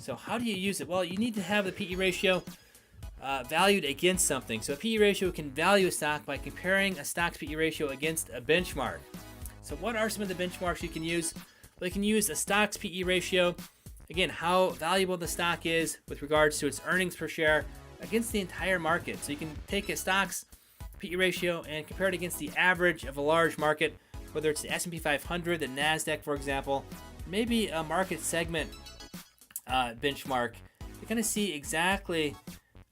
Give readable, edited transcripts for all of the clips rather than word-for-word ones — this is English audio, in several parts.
So how do you use it? Well, you need to have the PE ratio valued against something. So a PE ratio can value a stock by comparing a stock's PE ratio against a benchmark. So what are some of the benchmarks you can use? Well, you can use a stock's PE ratio, again, how valuable the stock is with regards to its earnings per share against the entire market. So you can take a stock's PE ratio and compare it against the average of a large market, whether it's the S&P 500, the NASDAQ, for example, maybe a market segment benchmark, to kind of see exactly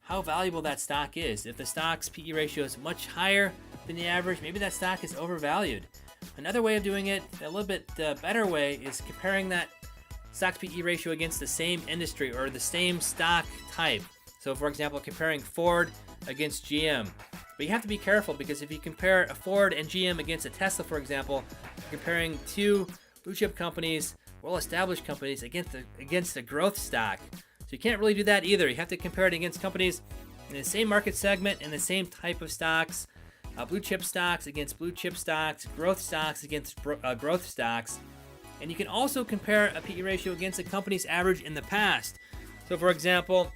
how valuable that stock is. If the stock's PE ratio is much higher than the average, maybe that stock is overvalued. Another way of doing it, a little bit better way, is comparing that stock's PE ratio against the same industry or the same stock type. So for example, comparing Ford against GM. But you have to be careful, because if you compare a Ford and GM against a Tesla, for example, comparing two blue chip companies, well-established companies, against a growth stock. So you can't really do that either. You have to compare it against companies in the same market segment and the same type of stocks. Blue chip stocks against blue chip stocks, growth stocks against growth stocks. And you can also compare a PE ratio against a company's average in the past. So for example,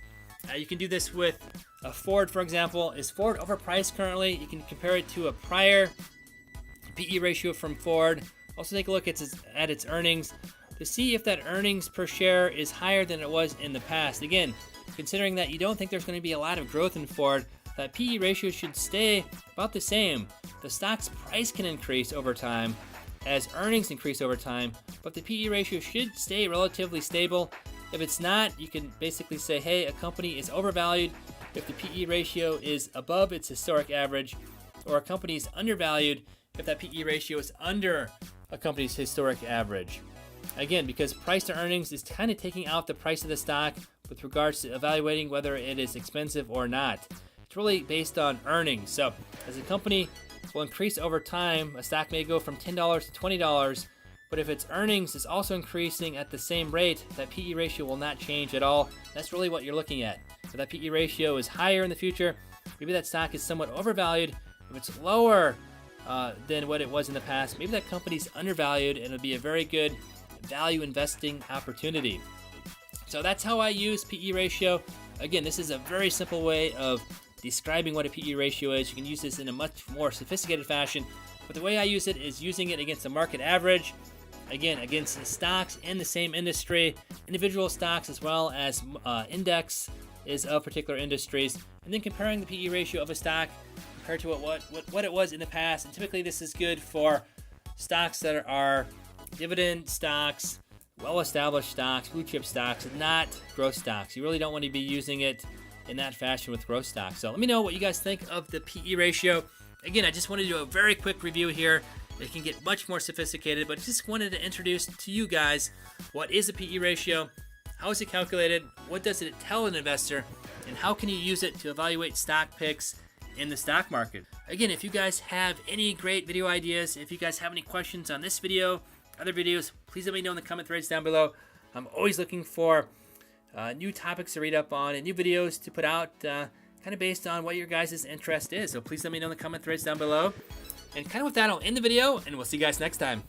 you can do this with Ford, for example. Is Ford overpriced currently? You can compare it to a prior PE ratio from Ford. Also take a look at its earnings to see if that earnings per share is higher than it was in the past. Again, considering that you don't think there's going to be a lot of growth in Ford, that PE ratio should stay about the same. The stock's price can increase over time as earnings increase over time, but the PE ratio should stay relatively stable. If it's not, you can basically say, hey, a company is overvalued if the PE ratio is above its historic average, or a company is undervalued if that PE ratio is under a company's historic average. Again, because price to earnings is kind of taking out the price of the stock with regards to evaluating whether it is expensive or not. It's really based on earnings. So as a company will increase over time, a stock may go from $10 to $20, but if its earnings is also increasing at the same rate, that PE ratio will not change at all. That's really what you're looking at. If that PE ratio is higher in the future, maybe that stock is somewhat overvalued. If it's lower than what it was in the past, maybe that company's undervalued, and it'll be a very good value investing opportunity. So that's how I use PE ratio. Again, this is a very simple way of describing what a PE ratio is. You can use this in a much more sophisticated fashion, but the way I use it is using it against the market average, again, against the stocks in the same industry, individual stocks, as well as index is of particular industries, and then comparing the PE ratio of a stock compared to what it was in the past. And typically this is good for stocks that are dividend stocks, well-established stocks, blue chip stocks, and not growth stocks. You really don't want to be using it in that fashion with growth stocks. So let me know what you guys think of the PE ratio. Again, I just wanted to do a very quick review here. It can get much more sophisticated, but just wanted to introduce to you guys what is a PE ratio, how is it calculated, what does it tell an investor, and how can you use it to evaluate stock picks in the stock market. Again, if you guys have any great video ideas, if you guys have any questions on this video, other videos, please let me know in the comment threads down below. I'm always looking for new topics to read up on and new videos to put out kind of based on what your guys' interest is. So please let me know in the comment threads down below. And kind of with that, I'll end the video, and we'll see you guys next time.